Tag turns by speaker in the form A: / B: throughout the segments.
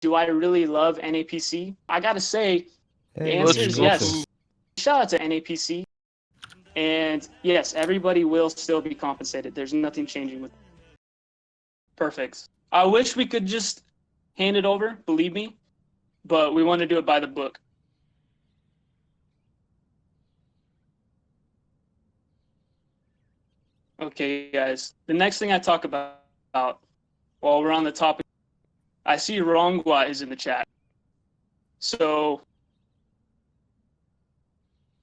A: do I really love NAPC? I gotta say, the answer is yes. Shout out to NAPC. And yes, everybody will still be compensated. There's nothing changing with it. Perfect. I wish we could just hand it over, believe me, but we want to do it by the book. Okay, guys. The next thing I talk about while we're on the topic, I see Rongwa is in the chat. So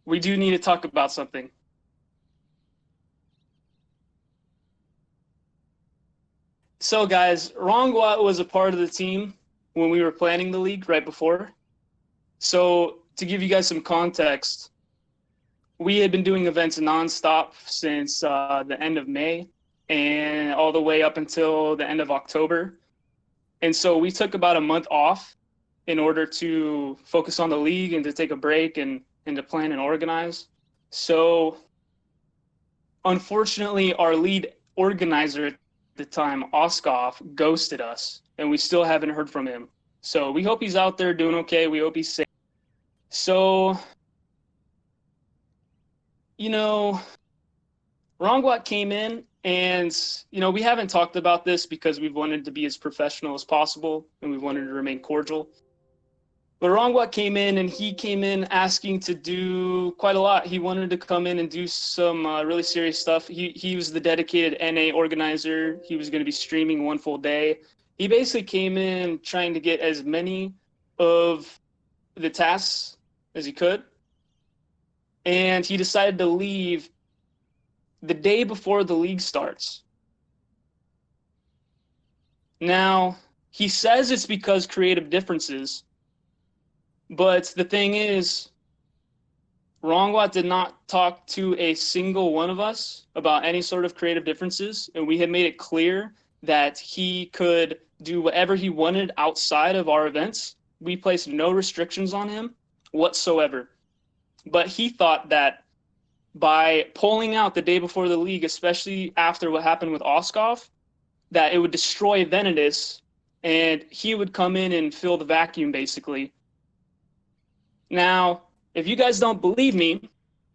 A: we do need to talk about something. So guys, Rongwa was a part of the team when we were planning the league right before. So to give you guys some context, we had been doing events nonstop since the end of May and all the way up until the end of October. And so we took about a month off in order to focus on the league and to take a break and to plan and organize. So unfortunately, our lead organizer at the time, Oskov, ghosted us, and we still haven't heard from him. So we hope he's out there doing okay. We hope he's safe. So, you know, Rongwat came in, and, you know, we haven't talked about this because we've wanted to be as professional as possible, and we wanted to remain cordial. But Rongwat came in, and he came in asking to do quite a lot. He wanted to come in and do some really serious stuff. He was the dedicated NA organizer. He was going to be streaming one full day. He basically came in trying to get as many of the tasks as he could. And he decided to leave the day before the league starts. Now, he says it's because creative differences. But the thing is, Rongwat did not talk to a single one of us about any sort of creative differences, and we had made it clear that he could do whatever he wanted outside of our events. We placed no restrictions on him whatsoever. But he thought that by pulling out the day before the league, especially after what happened with Oskov, that it would destroy Venatus, and he would come in and fill the vacuum, basically. Now, if you guys don't believe me,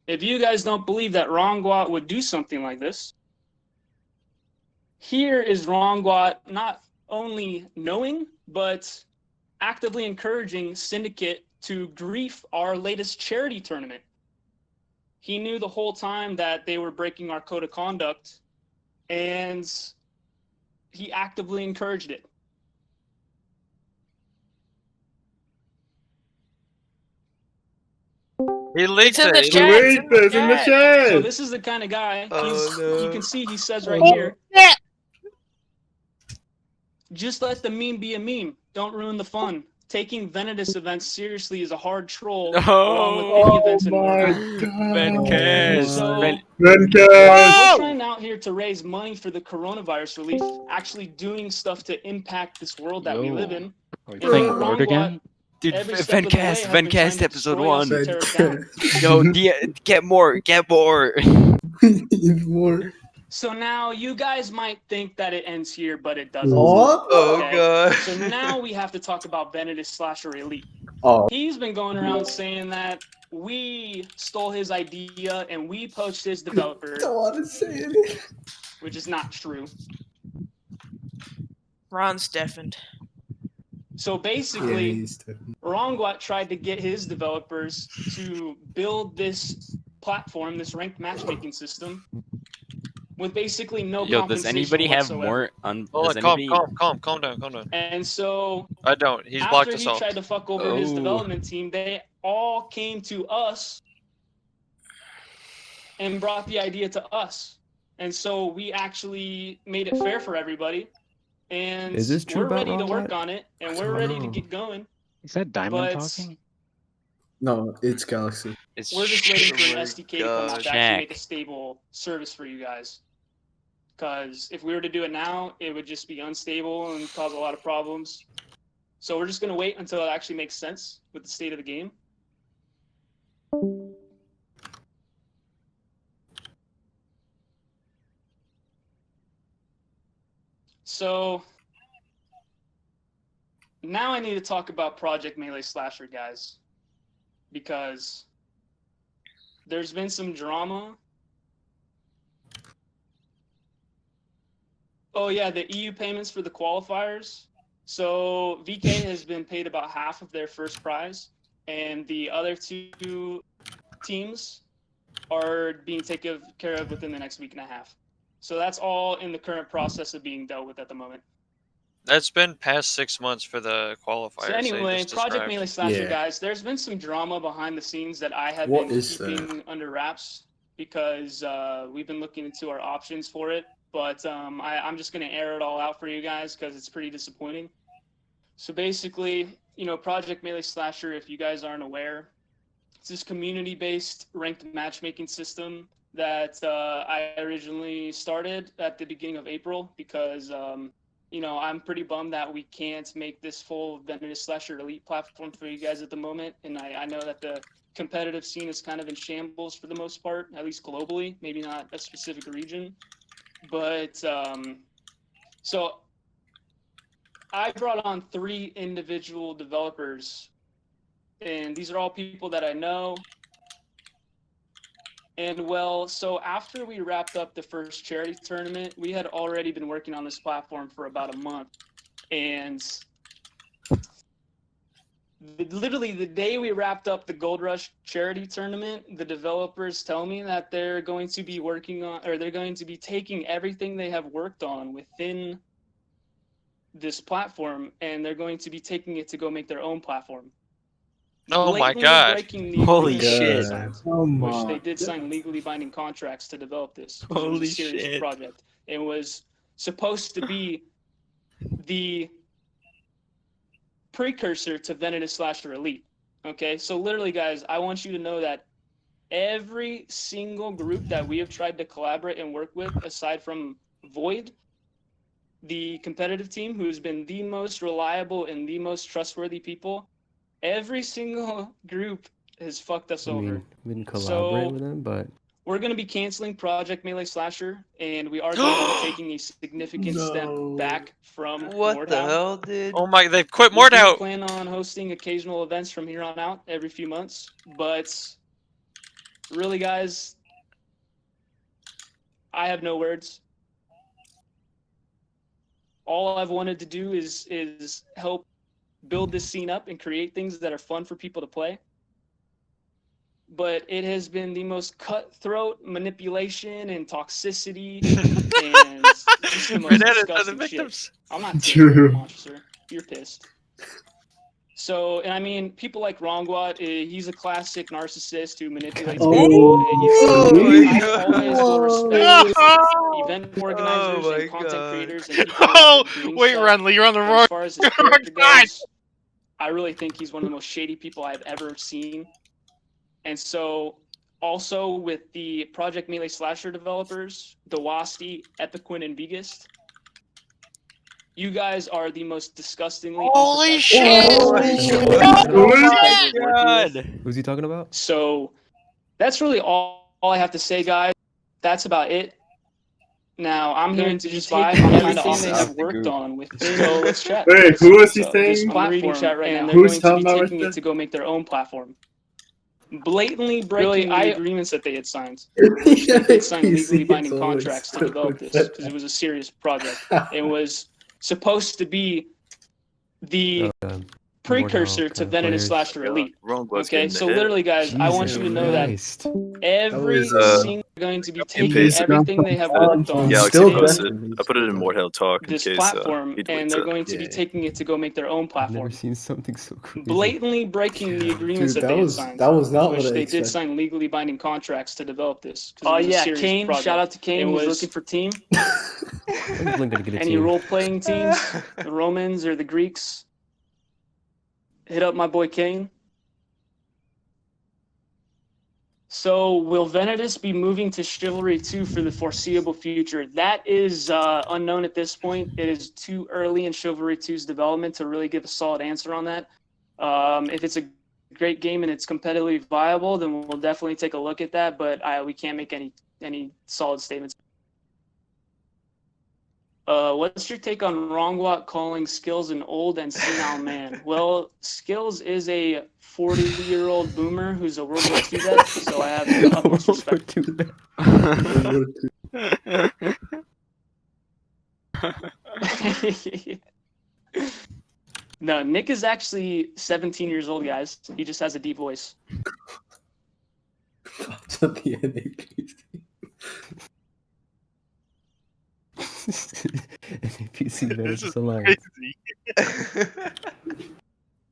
A: if you guys don't believe that Rongwat would do something like this, here is Rongwat not only knowing, but actively encouraging Syndicate to grief our latest charity tournament. He knew the whole time that they were breaking our code of conduct, and he actively encouraged it.
B: He leaked
C: It's in the
B: it.
C: chat.
D: It's in the chat.
A: So this is the kind of guy. You can see he says right
D: Oh.
A: here, just let the meme be a meme. Don't ruin the fun. Taking Venatus events seriously is a hard troll, along with any events in Warhammer.
E: Vencast.
A: So
D: Vencast.
A: we're trying out here to raise money for the coronavirus relief, actually doing stuff to impact this world that we live in.
E: Are we
A: And
E: playing
A: Rongwat,
E: Word again?
F: Dude,
A: every step of the way, has been trying
F: Vencast
A: to
F: episode
A: destroy us
F: 1.
A: and tear us down.
F: Yo, get more.
D: Even more.
A: So now you guys might think that it ends here, but it doesn't.
D: What?
B: Oh
A: Okay?
B: god.
A: So now we have to talk about Venatus/or Elite.
D: Oh.
A: He's been going around saying that we stole his idea and we poached his developer,
D: Don't want to say it.
A: which is not true.
C: Ron's deafened.
A: So basically, Rongwat tried to get his developers to build this platform, this ranked matchmaking system, with basically no
F: Yo, does
A: compensation
F: anybody have
A: whatsoever.
F: more on?
B: Hold
F: Does
B: on, calm
F: anybody...
B: down.
A: And so
B: I don't. He's blocked
A: after
B: us
A: he
B: off.
A: tried to fuck over his
F: Oh.
A: development team, they all came to us and brought the idea to us. And so we actually made it fair for everybody. And
E: Is this true
A: we're
E: about
A: ready to work
E: Rongwat?
A: on it, and we're ready to get going.
E: Is that Diamond
A: But
E: talking?
D: No, it's Galaxy.
F: It's
A: we're just waiting for an
B: Oh
A: SDK to come out to
F: Jack.
A: actually make a stable service for you guys. Because if we were to do it now, it would just be unstable and cause a lot of problems. So we're just going to wait until it actually makes sense with the state of the game. So now I need to talk about Project Melee Slasher, guys, because there's been some drama. Oh yeah, the EU payments for the qualifiers. So VK has been paid about half of their first prize, and the other two teams are being taken care of within the next week and a half. So that's all in the current process of being dealt with at the moment.
F: That's been past 6 months for the qualifiers.
A: So anyway,
F: just
A: Project
F: described.
A: Melee Slasher,
D: Yeah.
A: guys, there's been some drama behind the scenes that I have
D: What
A: been
D: is
A: keeping under wraps because we've been looking into our options for it. But I'm just going to air it all out for you guys because it's pretty disappointing. So basically, you know, Project Melee Slasher, if you guys aren't aware, it's this community-based ranked matchmaking system that I originally started at the beginning of April because, you know, I'm pretty bummed that we can't make this full Venatus Slasher Elite platform for you guys at the moment. And I know that the competitive scene is kind of in shambles for the most part, at least globally, maybe not a specific region. But so I brought on 3 individual developers, and these are all people that I know. And well, so after we wrapped up the first charity tournament, we had already been working on this platform for about a month. And literally the day we wrapped up the Gold Rush charity tournament, the developers tell me that they're going to be working on, or they're going to be taking everything they have worked on within this platform, and they're going to be taking it to go make their own platform.
F: Oh my
A: Blatantly
F: god.
A: breaking the
E: Holy
A: agreement that they
E: shit.
A: signed,
D: Come
A: which
D: on.
A: they did sign legally binding contracts to develop this. 'Cause it was
E: Holy
A: a serious
E: shit.
A: project. It was supposed to be the precursor to Venatus Slasher Elite. Okay, so literally, guys, I want you to know that every single group that we have tried to collaborate and work with, aside from Void, the competitive team, who's been the most reliable and the most trustworthy people, every single group has fucked us
B: I
A: over.
B: mean, we didn't collaborate
A: So
B: with them, but
A: we're going to be canceling Project Melee Slasher, and we are going to be taking a significant step
D: No.
A: back from
C: What the
A: Mordhau.
C: hell, dude?
F: Oh my, they've quit
A: We do
F: Mordhau.
A: plan on hosting occasional events from here on out every few months, but really, guys, I have no words. All I've wanted to do is help build this scene up and create things that are fun for people to play. But it has been the most cutthroat manipulation and toxicity and just the most
F: Venatus are the
A: disgusting shit.
F: victims.
A: I'm not
D: True.
A: saying that, Monster. You're pissed. So, and I mean, people like Rongwat, he's a classic narcissist who manipulates
D: Oh.
A: people.
C: Oh
A: And
C: my
A: I
C: God.
A: always will respect event organizers
C: my
A: and content
C: God.
A: creators and people who
G: Oh,
A: are doing
G: wait,
A: stuff.
G: Renly, you're on the
A: And
G: wrong.
A: as far as his
G: Oh my
A: character
G: God.
A: goes, I really think he's one of the most shady people I've ever seen. And so, also with the Project Melee Slasher developers, Dawasti, Epiquin, and Vigist, you guys are the most disgustingly
G: Holy
A: unprofessional
G: shit!
A: people
B: Oh
A: I've
D: my
A: ever worked with.
B: who's he talking about?
A: So that's really all I have to say, guys. That's about it. Now I'm here to just vibe. I'm trying to
C: everything
A: they
C: they
A: have
C: have
A: worked on with. So let's chat.
D: Wait, who was he
A: So,
D: saying?
A: this platform, chat right and
D: now.
A: they're
D: Who's
A: going to be
D: talking about
A: taking
D: this?
A: it to go make their own platform. Blatantly breaking the agreements that they had signed. Which they did sign legally binding contracts to develop this because it was a serious project. It was supposed to be the precursor to Venatus Slasher Elite. Okay, so literally, guys, I want you to know that every single going to be taking
H: pasted.
A: everything they have worked on
H: Yeah,
D: Still
H: Galaxy posted.
D: definitely
H: I put it in Mordhau Talk in
A: this
H: case
A: platform,
H: he'd
A: and
H: wait
A: they're
H: to.
A: going to be
D: Yeah.
A: taking it to go make their own
B: I've never
A: platform.
B: seen something so crazy.
A: Blatantly breaking the agreements
D: Dude,
A: that
D: that
A: they had
D: was
A: signed.
D: that was not
A: Which
D: what I
A: they did
D: expected.
A: sign legally binding contracts to develop this.
I: Oh yeah,
A: Kane!
I: Kane. Shout out to Kane. He's looking for team.
B: When's Blink gonna get a
A: Any
B: team?
A: role-playing teams, the Romans or the Greeks, hit up my boy Kane. So, will Venatus be moving to Chivalry 2 for the foreseeable future? That is unknown at this point. It is too early in Chivalry 2's development to really give a solid answer on that. If it's a great game and it's competitively viable, then we'll definitely take a look at that, but we can't make any solid statements. What's your take on Rongwat calling Skills an old and senile man? Well, Skills is a 40-year-old boomer who's a World War II vet, so I have the utmost respect. No, Nick is actually 17 years old, guys. He just has a deep voice.
D: It's at the NAPC.
B: NAPC Venatus Alliance.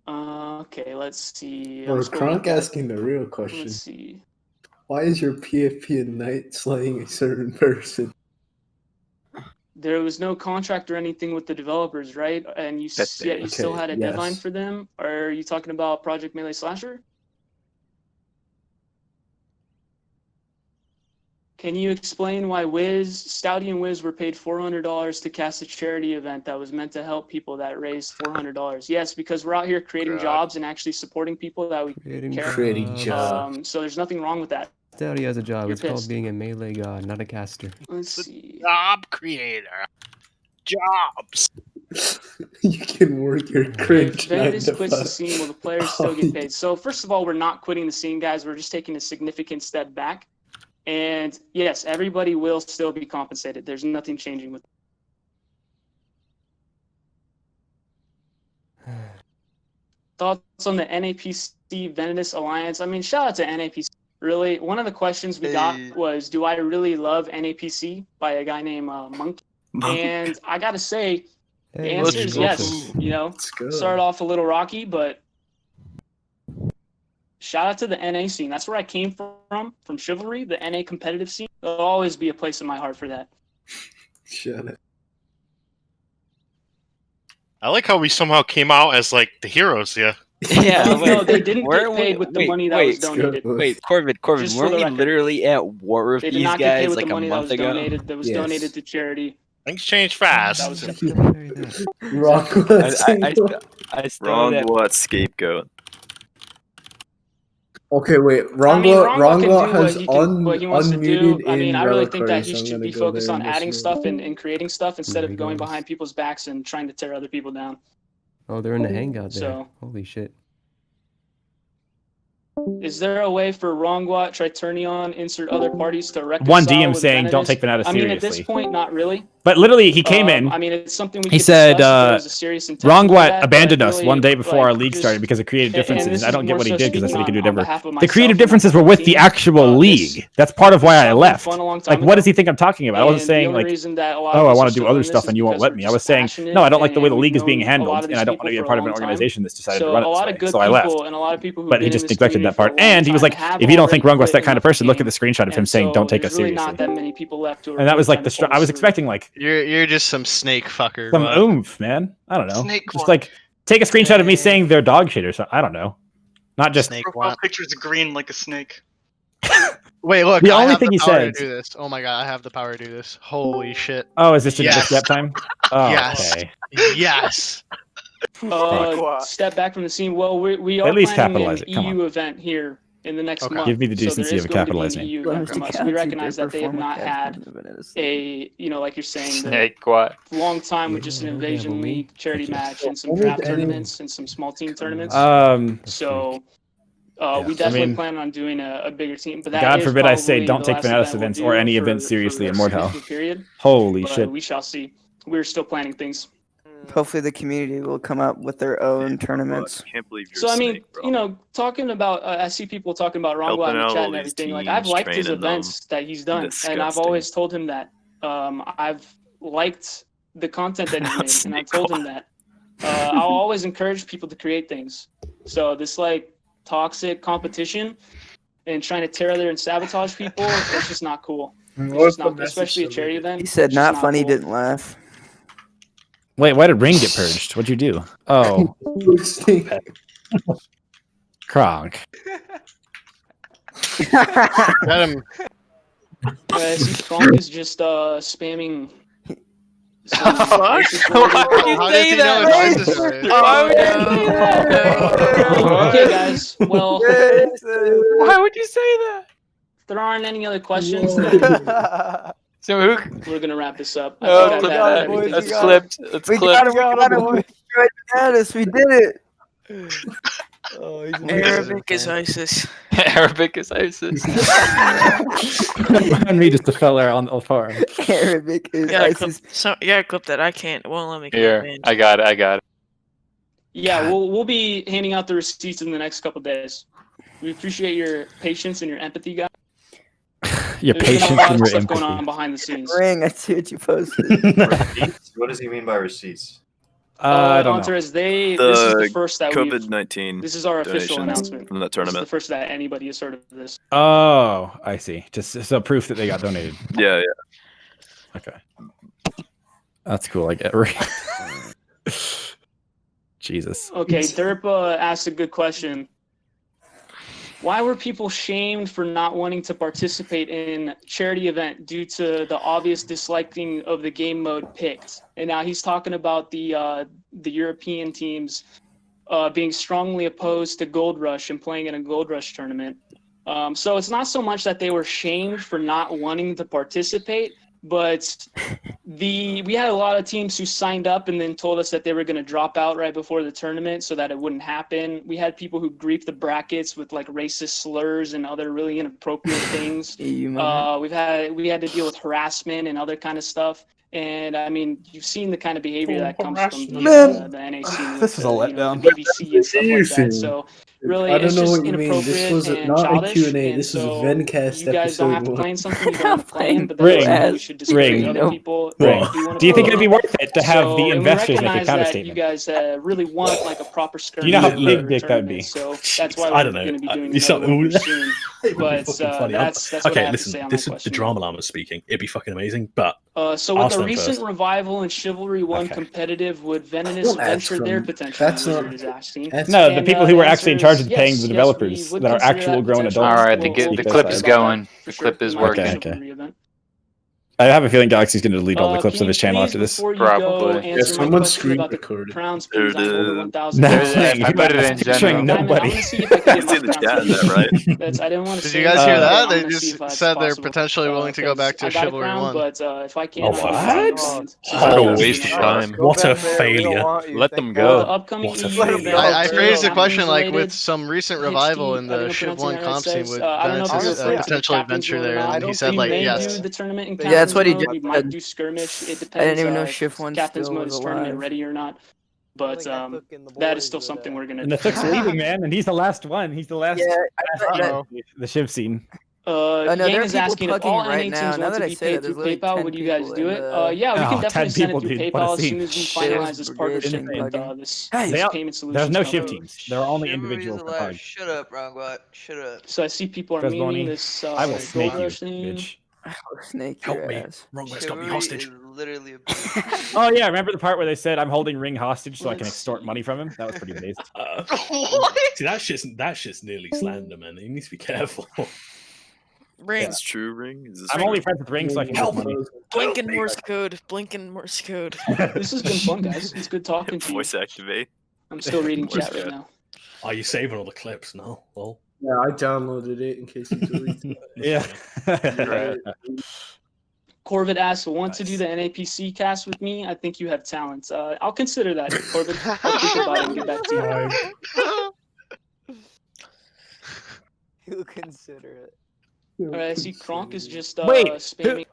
A: Okay, let's see.
D: Or Kronk asking the real question.
A: Let's see.
D: Why is your PFP and Knight slaying a certain person?
A: There was no contract or anything with the developers, right? And you yet you still had a deadline for them? Or are you talking about Project Melee Slasher? Can you explain why Stouty and Wiz were paid $400 to cast a charity event that was meant to help people that raised $400? Yes, because we're out here creating jobs and actually supporting people that we care.
D: Creating jobs.
A: So there's nothing wrong with that.
B: Stouty has a job.
A: You're
B: It's called
A: pissed.
B: being a melee god, not a caster.
A: Let's see.
E: Job creator. Jobs.
D: You can work your
A: If
D: cringe.
A: Venatus quits the scene, will the players still get paid? So first of all, we're not quitting the scene, guys. We're just taking a significant step back. And yes, everybody will still be compensated. There's nothing changing with thoughts on the NAPC Venatus Alliance. I mean, shout out to NAPC. Really, one of the questions we got was, do I really love NAPC by a guy named Monk? And I got to say, the answer is yes. You know, started off a little rocky, but shout out to the NA scene. That's where I came from Chivalry, the NA competitive scene. There'll always be a place in my heart for that.
D: Shut it.
C: I like how we somehow came out as like the heroes, yeah.
G: Yeah,
A: No, they didn't get paid with the money that was donated.
G: Corbin,
A: Just for
G: weren't
A: the
G: we
A: record.
G: literally at war with
A: They did
G: these
A: not get paid
G: guys
A: with
G: like
A: the
G: a
A: money that
G: month
A: was
G: ago?
A: donated. That was donated to charity.
C: Things change fast.
A: That was
G: I still
H: Wrong
G: that-
H: what scapegoat.
D: Okay, wait.
A: Rongwa can
D: Rongwa
A: do
D: has
A: what he wants to do.
D: unmuted
A: I mean,
D: in
A: I really think that
D: Reliquary,
A: he
D: so I'm
A: should
D: gonna
A: be
D: go
A: focused
D: there
A: on
D: and
A: adding
D: listen.
A: stuff and creating stuff instead
B: There
A: of
B: he
A: going
B: goes.
A: behind people's backs and trying to tear other people down.
B: Oh, they're in the hangout there.
A: So-
B: Holy shit.
A: Is there a way for Rongwat, Triturnion, insert other parties to reconcile
J: One DM
A: with
J: saying,
A: Venatus?
J: "Don't take Venatus
A: I mean, at this
J: seriously."
A: point, not really.
J: But literally, he came in.
A: I mean, it's something we
J: He
A: could
J: said,
A: discuss if there was a serious intention for
J: Rongwat
A: that,
J: abandoned
A: but
J: us
A: really,
J: one day before our
A: like,
J: league
A: just-
J: started because of creative
A: and
J: differences.
A: this
J: I don't
A: is
J: get
A: more
J: what he
A: so
J: did because that's what he could do
A: speaking on
J: different.
A: behalf of
J: The
A: myself
J: creative
A: and my
J: differences were
A: whole
J: with the
A: team.
J: actual
A: This-
J: league. That's part of why
A: this
J: I
A: stuff was
J: left.
A: fun a long time
J: Like, what
A: ago.
J: does he think I'm talking about? I wasn't
A: And
J: saying
A: the only
J: like,
A: reason that a lot
J: oh,
A: of
J: I
A: us
J: want
A: are
J: to do
A: still
J: other
A: doing
J: stuff
A: this
J: and
A: is
J: you won't
A: because
J: let
A: we're
J: me. I
A: just
J: was saying,
A: passionate
J: no, I don't like the way
A: and
J: the
A: we've
J: league is being
A: known a
J: handled,
A: lot of
J: and I
A: these
J: don't want to be a
A: people
J: part
A: for
J: of an
A: a long time.
J: organization that's decided to
A: So
J: run
A: a
J: it
A: lot
J: this
A: of
J: way.
A: good
J: So I left.
A: people and a lot of people who've
J: But he
A: been in
J: just
A: this
J: neglected
A: community
J: that part.
A: for a long
J: And he was
A: time
J: like,
A: have
J: if you don't think
A: already
J: Rungwat's
A: quit
J: that kind of
A: enough
J: person, look at
A: game.
J: the screenshot of him
A: And
J: saying,
A: so
J: don't take us
A: there's really
J: seriously.
A: not that many people left who are
J: And that
A: really
J: was like
A: trying
J: the
A: to pull
J: I was
A: this through.
J: expecting like
E: You're just some snake fucker.
J: some
E: bud.
J: oomph, man. I don't know.
I: Snake
J: Just
I: one.
J: like take a screenshot of me saying they're dog shit or something. I don't know. Not just
E: Snake
I: Profile
E: one.
I: picture's green like a snake.
E: Wait, look.
J: The
E: I
J: only
E: have
J: thing
E: the
J: he
E: power
J: said-
E: to do this. Oh my god, I have the power to do this. Holy shit.
J: oh, is this just
E: Yes.
J: step time? Oh,
E: Yes.
J: okay.
E: Yes.
A: Step back from the scene. Well, we are
J: At least
A: planning
J: capitalize
A: an
J: it. Come
A: EU event here in the next
E: Okay.
A: month.
J: Give me the
A: So there
J: decency
A: is
J: of
A: going to be
J: capitalizing.
A: an EU event from us. We recognize that they have not had a, like you're saying,
H: What?
A: long time with just an
B: Yeah,
A: invasion
B: well,
A: league charity match and some
D: What
A: draft
D: is any-
A: tournaments and some small team tournaments.
J: Yeah,
A: So we
J: I
A: definitely
J: mean,
A: plan on doing a bigger team. But that
J: God
A: is
J: forbid I say
A: probably
J: don't
A: the
J: take
A: last
J: Venatus
A: event we'll
J: events
A: do
J: or any
A: for-
J: events seriously
A: for
J: in
A: a
J: Mordhau.
A: significant period.
J: Holy
A: But
J: shit.
A: we shall see. We're still planning things.
K: Hopefully the community will come up with their own tournaments.
H: I can't believe you're
A: So
H: a
A: I mean,
H: snake, bro.
A: you know, talking about, I see people talking about
H: Helping
A: Rongwa in the
H: out
A: chat
H: all
A: and
H: these
A: everything. Like I've
H: teams,
A: liked his
H: training them.
A: events that he's done, and I've
H: Disgusting.
A: always told him that. I've liked the content that he's made, and I told him that. I'll always encourage people to create things. So this like toxic competition and trying to tear other and sabotage people, it's just not cool. It's just not, especially a charity event.
K: He said
A: it's just
K: not funny,
A: cool.
K: didn't laugh.
J: Wait, why did Ring get purged? What'd you do? Oh, Kronk.
E: Let him.
A: I see Kronk is just spamming. some
G: Fuck?
A: racist
G: Why would
A: words.
G: you
E: How
G: say
E: does he know
G: that?
E: his voice is right?
G: Why would you say that?
A: Okay, guys. Well,
G: Why would you say that?
A: if there aren't any other questions, then
G: So who?
A: We're gonna wrap this up. I
G: Oh,
A: think I've
G: God,
A: had everything
G: that's
A: to say.
G: clipped. That's
K: We
G: clipped.
K: got him. We got him. We destroyed Venatus. We did it.
G: Oh, he's
H: Arabic is ISIS.
G: Arabic is ISIS.
J: And me just a fella on the farm.
K: Arabic is
H: Yeah, clip,
K: ISIS.
H: clip that. I can't. It won't let me clip
G: Here,
H: in.
G: I got it.
A: Yeah, we'll be handing out the receipts in the next couple days. We appreciate your patience and your empathy, guys.
J: Your
A: There's been
J: patience
A: a lot
J: and
A: of
J: your
A: stuff going on
J: empathy.
A: behind the scenes.
K: Ring. I see what you posted.
L: Receipts? What does he mean by receipts?
J: I don't know.
A: Antares, this is the first that we've.
L: COVID-19
A: This is our official
L: donations
A: announcement.
L: from that
A: This is the
L: tournament.
A: first that anybody has heard of this.
J: Oh, I see. Just so proof that they got donated.
L: Yeah.
J: Okay. That's cool. I get Jesus.
A: Okay, Derp asked a good question. Why were people shamed for not wanting to participate in charity event due to the obvious disliking of the game mode picked? And now he's talking about the European teams being strongly opposed to Gold Rush and playing in a Gold Rush tournament. So it's not so much that they were shamed for not wanting to participate, but we had a lot of teams who signed up and then told us that they were going to drop out right before the tournament so that it wouldn't happen. We had people who griefed the brackets with like racist slurs and other really inappropriate things. We had to deal with harassment and other kind of stuff. And I mean, you've seen the kind of behavior that comes from the NAC.
J: This is a letdown.
A: The BBC and stuff like that. So really,
D: I don't
A: it's
D: know
A: just
D: what you mean. This
A: inappropriate
D: was
A: and
D: not a
A: childish.
D: Q&A.
A: And
D: This is
A: so
D: Vencast
A: you guys don't have to
D: episode
A: play
D: 1.
A: something you don't have to play in, but that
J: Ring.
A: doesn't mean we should discourage
J: Ring.
A: other people.
J: Ring.
A: that wanna
J: Do you think
A: play.
J: it'd be worth it to have the
A: and we
J: investors make a
A: recognize
J: counter
A: that you
J: statement?
A: guys really want like a proper skirmish.
J: You know how
A: for
J: big
A: your
J: dick that would be.
A: tournament, So that's why
M: I
A: we're
M: don't know.
A: going to be doing
M: It's
A: another
M: not-
A: one pretty soon.
M: It would be
A: But
M: fucking funny.
A: that's what I
M: Okay,
A: have to say
M: listen,
A: on
M: this
A: that
M: is the
A: question.
M: drama llama speaking. It'd be fucking amazing, but
A: So with
M: ask
A: the
M: them
A: recent
M: first.
A: revival in Chivalry 1
M: Okay.
A: competitive, would Venatus
D: Don't ask
A: venture their
D: them.
A: potential?
D: That's not-
A: Wizard is asking.
J: No, the
A: And,
J: people who were
A: the
J: actually in
A: answer
J: charge
A: is
J: of paying
A: yes,
J: the
A: yes,
J: developers
A: we would
J: that are
A: consider
J: actual
A: that
J: grown
A: potential.
J: adults.
G: All right,
A: We'll
G: the
A: speak
G: clip
A: about
G: is
A: that
G: going.
A: for
G: The
A: sure.
G: clip is
A: We might do
G: working.
J: Okay.
A: Chivalry event.
J: I have a feeling Galaxy's going to delete all the clips
A: Can
J: of his
A: you
J: channel
A: please,
J: after this.
A: before you
G: Probably.
A: go,
G: Yeah,
A: answer my
D: someone
A: question
D: screen
A: about the
D: recorded.
A: crown spins on over 1,000.
J: No,
G: There's that.
J: Ring,
G: I put it in
J: featuring
G: general.
A: Diamond, I'm
J: nobody.
A: gonna see if I can get
L: It's in
A: my
L: the
A: crown
L: chat, is that
A: spins.
L: right?
A: I didn't want to
E: Did
A: say
E: you guys
A: that,
E: hear
A: but
E: that?
A: I'm
E: They
A: gonna see
E: just
A: if it's
E: said they're
A: possible.
E: potentially willing to go
A: 'Cause
E: back to
A: I got a
E: Chivalry
A: crown,
E: 1.
A: but if I can,
M: Oh,
A: I'll be
M: what?
A: flying blind.
C: What a
M: Oh,
C: waste of time.
M: What a failure.
G: Let them
A: The
G: go.
A: upcoming
M: What a
A: EU
M: failure.
A: event,
E: I
A: very
E: phrased the
A: captains
E: question like with
A: related.
E: some recent
A: Hitchkey,
E: revival in
A: I don't know
E: the
A: if
E: Shiv
A: I'm pronouncing
E: 1
A: that
E: comp scene.
A: says.
E: Would
A: I don't know if
E: Venatus
A: you're referring to the
E: potentially
A: captains
E: venture
A: mode or
E: there?
A: not.
E: And he
A: We
E: said like
A: may
E: yes.
A: do the tournament in
K: Yeah,
A: captains
K: that's what he
A: mode.
K: just
A: We might
K: said.
A: do skirmish. It depends.
K: I didn't even know
A: if
K: Shift 1
A: captains
K: still
A: mode
K: was
A: is tournament
K: alive.
A: ready or not. But that is still something we're gonna
J: And the
A: do.
J: Thick's leaving, man, and he's the last one. He's the last.
K: Yeah,
E: Uh-oh.
J: The Shiv scene.
K: Oh, no,
A: Yang
K: there are
A: is
K: people
A: asking if
K: plugging
A: all
K: right
A: NA
K: now.
A: teams
K: Now
A: want
K: that
A: to
K: I
A: be
K: say
A: paid
K: that,
A: through
K: there's literally
A: PayPal.
K: 10
A: Would you guys
K: people
A: do
K: in
A: it?
K: the-
A: Yeah, we
J: Oh,
A: can
J: 10
A: definitely send it
J: people,
A: through
J: dude. What a
A: PayPal as
J: scene.
A: soon as we
K: Shit.
A: finalize this partnership
K: Brigade
A: with
K: thing
A: this
J: They are-
A: payment solution.
J: There's no
A: stuff.
J: shift teams. There are only
H: Chivalry
J: individuals
H: is
J: per
H: alive.
J: card.
H: Shut up, Rongbot. Shut up.
A: So I see people are
J: Press
A: memeing
J: Bonnie.
A: this
J: I will snake
A: Gold
J: you,
A: Rush thing.
J: bitch.
K: Snake
M: Help
K: your
M: me.
K: ass.
M: Wrongway's got me
H: Chivalry
M: hostage.
H: is literally a bitch.
J: Oh yeah, remember the part where they said I'm holding Ring hostage so I can
A: Let's
J: extort
A: see.
J: money from him? That was pretty amazing.
I: What?
M: See, that shit's nearly slander, man. You need to be careful.
H: Ring.
L: It's true, Ring. Is this
J: I'm
L: real?
J: only friends with Ring so I can
M: Help
J: help money.
H: Blinking Morse code. Blinking Morse code.
A: This has been fun, guys. It's good talking to you.
L: Voice activate.
A: I'm still reading
L: Voice
A: chat right
L: chat.
A: now.
M: Are you saving all the clips? No. Well,
D: Yeah, I downloaded it in case you deleted it.
J: Yeah.
A: Corvid asks, want to do
J: Nice.
A: the NAPC cast with me? I think you have talent. I'll consider that, Corvid. I'll think about it and get back to you.
K: You consider it.
A: All right, I see Kronk is just
J: Wait,
A: spamming.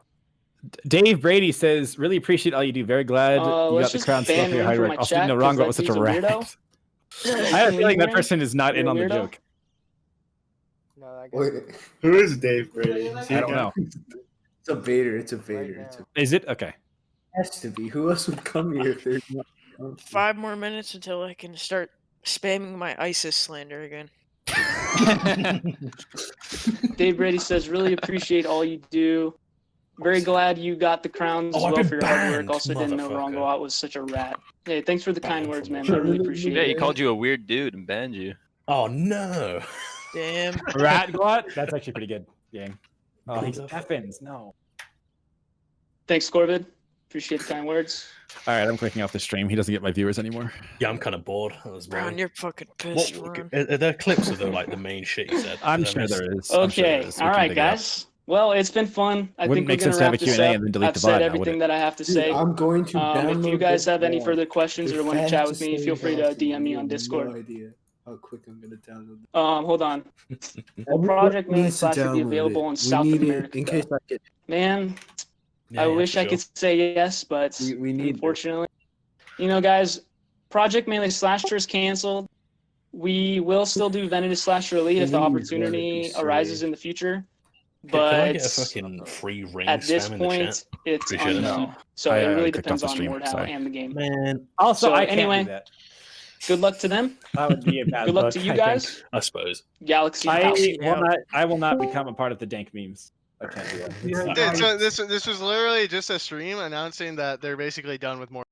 J: Dave Brady says, really appreciate all you do. Very glad you
A: let's
J: got the
A: just
J: crown
A: ban
J: stuff for your
A: Ring
J: hard
A: from
J: work.
A: my
J: Also,
A: chat,
J: no,
A: 'cause
J: Rongo
A: that
J: was such a
A: dude's a
J: rat.
A: weirdo.
J: I have a feeling that
A: Ring?
J: person is not in
A: You're a
J: on the
A: weirdo?
J: joke.
K: No, that
D: Wait, who is Dave Brady?
J: I don't know.
D: It's a Vader. It's a Vader. It's a,
J: Is it? Okay.
D: has to be. Who else would come here if there's not?
H: 5 more minutes until I can start spamming my ISIS slander again.
A: Dave Brady says, really appreciate all you do. Very glad you got the crowns as
M: Oh, I've
A: well
M: been
A: for your hard work.
M: banned,
A: Also didn't know
M: motherfucker.
A: Rongo was such a rat. Hey, thanks for the kind
M: Banned
A: words,
M: from
A: man.
M: the
A: I really
D: show.
A: appreciate
F: Yeah, he
A: it.
F: called you a weird dude and banned you.
M: oh no.
H: Damn.
J: Rat Glot? That's actually pretty good. Gang. Oh, he's effins. No.
A: Thanks, Corvid. Appreciate the kind words.
J: All right, I'm clicking off the stream. He doesn't get my viewers anymore.
M: Yeah, I'm kind of bored. That was
H: Brown,
M: boring.
H: you're fucking pissed,
M: What,
H: Ron.
M: are there clips of the like the main shit you said?
J: I'm
M: Did I
J: sure
M: miss-
J: there is. I'm sure there
A: Okay,
J: is. We
A: all
J: can
A: right,
J: dig it up.
A: guys. Well, it's been fun. I
J: Wouldn't
A: think
J: make
A: we're
J: sense
A: gonna
J: to have
A: wrap
J: a
A: this
J: Q&A
A: up.
J: and then delete
A: I've
J: the
A: said
J: VOD now,
A: everything
J: would
A: that I have to
D: Dude,
A: say.
D: I'm going to download
A: If you guys
D: the
A: have any
D: form.
A: further questions or want to chat with me, feel free to DM me on Discord.
D: No idea how quick I'm gonna download.
A: Hold on.
D: What
A: Project Melee
D: needs to
A: Slash will be
D: download
A: available
D: it?
A: in
D: We
A: South
D: need it
A: America.
D: in case I get.
A: Man,
M: Yeah,
A: I
M: yeah,
A: wish
M: for
A: I
M: sure.
A: could say yes, but
D: We need.
A: unfortunately, you know, guys, Project Melee Slasher is canceled. We will still do Venatus Slasher Elite if the
D: Please let it
A: opportunity
D: be
A: arises
D: saved.
A: in the future.
M: Can I
A: But
M: get a fucking free ring
A: at this
M: spam in the chat?
A: point, it's
M: Appreciate it.
A: unknown. So
J: I
A: it really
J: clicked off
A: depends
J: the
A: on
J: stream,
A: Mordhau
J: sorry.
A: and the game.
M: Man,
J: Also,
A: So
J: I can't
A: anyway,
J: do that.
A: good luck to them.
J: That would be a bad
A: Good luck
J: look,
A: to you
J: I think.
A: guys.
M: I suppose.
A: Galaxy
J: I
A: House.
J: will not become a part of the dank memes. I can't do that.
E: Dude, so this was literally just a stream announcing that they're basically done with more.